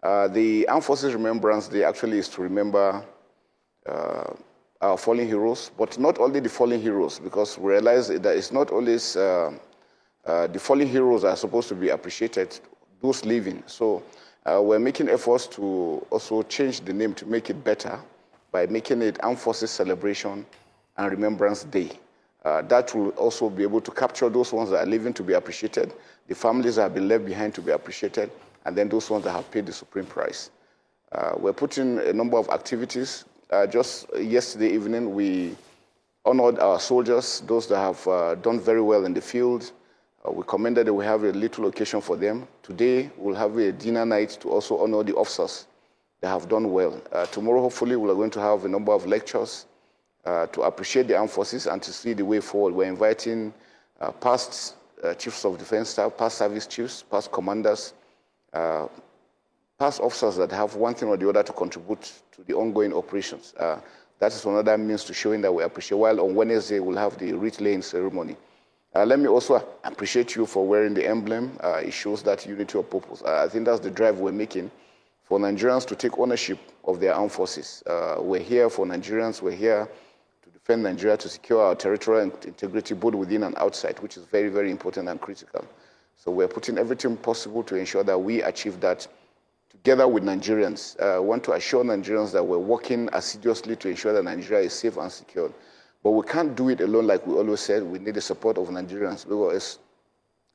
The Armed Forces Remembrance Day actually is to remember our fallen heroes, but not only the fallen heroes, because we realize that it's not always the fallen heroes are supposed to be appreciated, those living. So we're making efforts to also change the name to make it better by making it Armed Forces Celebration and Remembrance Day. That will also be able to capture those ones that are living to be appreciated, the families that have been left behind to be appreciated, and then those ones that have paid the supreme price. We're putting a number of activities. Just yesterday evening, we honored our soldiers, those that have done very well in the field. We commended that we have a little occasion for them. Today, we'll have a dinner night to also honor the officers that have done well. Tomorrow, hopefully, we're going to have a number of lectures to appreciate the armed forces and to see the way forward. We're inviting past chiefs of defense staff, past service chiefs, past commanders, past officers that have one thing or the other to contribute to the ongoing operations. That is another means to showing that we appreciate. While on Wednesday, we'll have the wreath laying ceremony. Let me also appreciate you for wearing the emblem. It shows that unity of purpose. I think that's the drive we're making for Nigerians to take ownership of their armed forces. We're here for Nigerians. We're here to defend Nigeria, to secure our territorial integrity both within and outside, which is very, very important and critical. So we're putting everything possible to ensure that we achieve that together with Nigerians. I want to assure Nigerians that we're working assiduously to ensure that Nigeria is safe and secure. But we can't do it alone, like we always said. We need the support of Nigerians because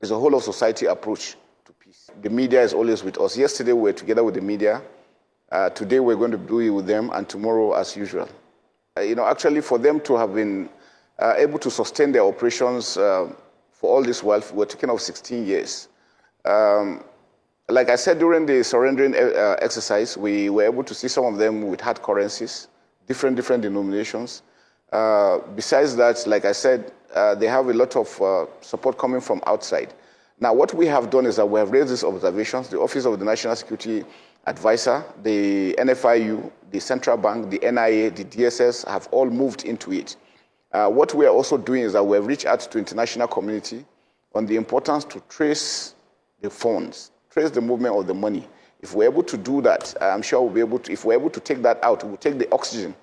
it's a whole of society approach to peace. The media is always with us. Yesterday, we were together with the media. Today, we're going to do it with them, and tomorrow, as usual. Actually, for them to have been able to sustain their operations for all this while, we're talking of 16 years. Like I said, during the surrendering exercise, we were able to see some of them with hard currencies, different denominations. Besides that, like I said, they have a lot of support coming from outside. Now, what we have done is that we have raised these observations. The Office of the National Security Advisor, the NFIU, the Central Bank, the NIA, the DSS have all moved into it. What we are also doing is that we have reached out to the international community on the importance to trace the funds, trace the movement of the money. If we're able to do that, I'm sure we'll be able to, if we're able to take that out, we'll take the oxygen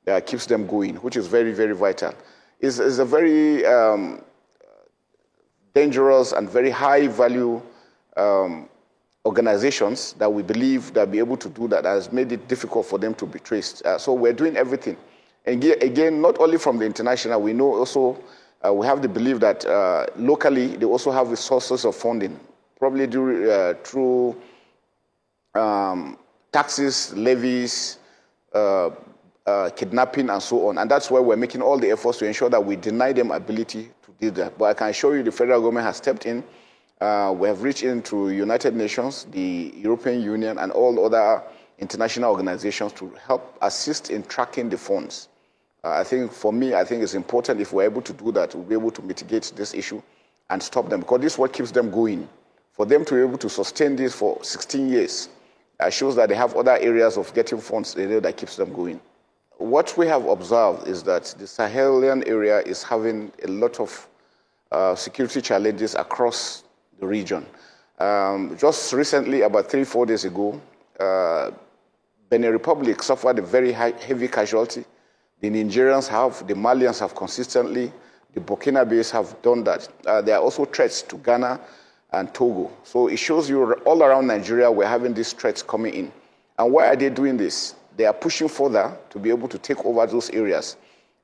that keeps them going, which is very, very vital. It's a very dangerous and very high-value organizations that we believe that be able to do that has made it difficult for them to be traced. So we're doing everything. And again, not only from the international, we know also, we have the belief that locally, they also have sources of funding, probably through taxes, levies, kidnapping, and so on. And that's why we're making all the efforts to ensure that we deny them ability to do that. But I can assure you the federal government has stepped in. We have reached into United Nations, the European Union, and all other international organizations to help assist in tracking the funds. I think for me, I think it's important if we're able to do that, we'll be able to mitigate this issue and stop them, because this is what keeps them going. For them to be able to sustain this for 16 years shows that they have other areas of getting funds that keeps them going. What we have observed is that the Sahelian area is having a lot of security challenges across the region. Just recently, about 3-4 days ago, Benin Republic suffered a very heavy casualty. The Nigerians have, the Malians have consistently, the Burkina Faso have done that. There are also threats to Ghana and Togo. So it shows you all around Nigeria, we're having these threats coming in. And why are they doing this? They are pushing further to be able to take over those areas.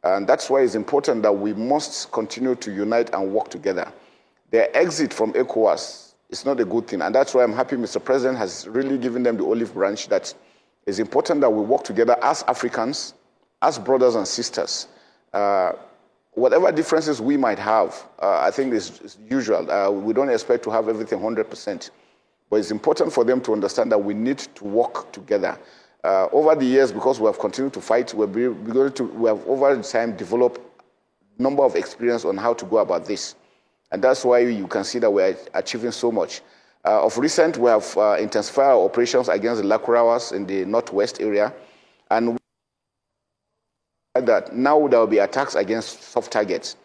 And that's why it's important that we must continue to unite and work together. Their exit from ECOWAS is not a good thing. And that's why I'm happy Mr. President has really given them the olive branch that it's important that we work together as Africans, as brothers and sisters. Whatever differences we might have, I think is usual. We don't expect to have everything 100%. But it's important for them to understand that we need to work together. Over the years, because we have continued to fight, we have over time developed a number of experience on how to go about this. And that's why you can see that we're achieving so much. Of recent, we have intensified our operations against the Lakurawas in the northwest area. And that now there will be attacks against soft targets.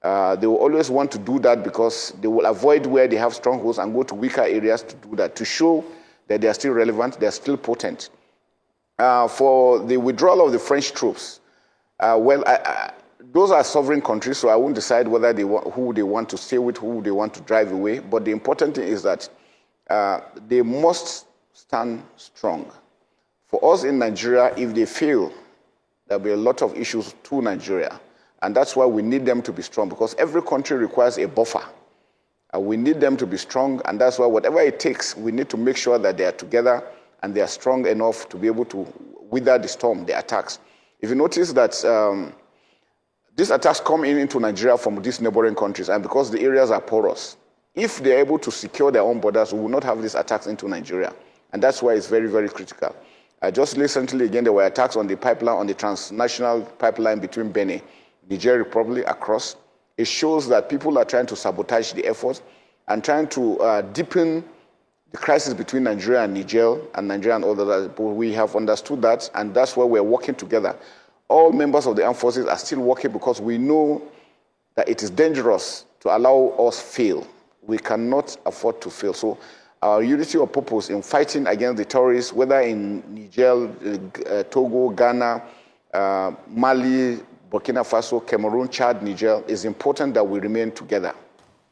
They will always want to do that because they will avoid where they have strongholds and go to weaker areas to do that, to show that they are still relevant, they are still potent. For the withdrawal of the French troops, those are sovereign countries, so I won't decide whether who they want to stay with, who they want to drive away. But the important thing is that they must stand strong. For us in Nigeria, if they fail, there'll be a lot of issues to Nigeria. And that's why we need them to be strong, because every country requires a buffer. We need them to be strong, and that's why whatever it takes, we need to make sure that they are together and they are strong enough to be able to weather the storm, the attacks. If you notice that these attacks come into Nigeria from these neighboring countries, and because the areas are porous, if they're able to secure their own borders, we will not have these attacks into Nigeria. And that's why it's very, very critical. Just recently, again, there were attacks on the pipeline, on the transnational pipeline between Benin, Niger Republic, across. It shows that people are trying to sabotage the effort and trying to deepen the crisis between Nigeria and Niger and others. But we have understood that, and that's why we're working together. All members of the armed forces are still working because we know that it is dangerous to allow us fail. We cannot afford to fail. So our unity of purpose in fighting against the terrorists, whether in Niger, Togo, Ghana, Mali, Burkina Faso, Cameroon, Chad, Niger, is important that we remain together.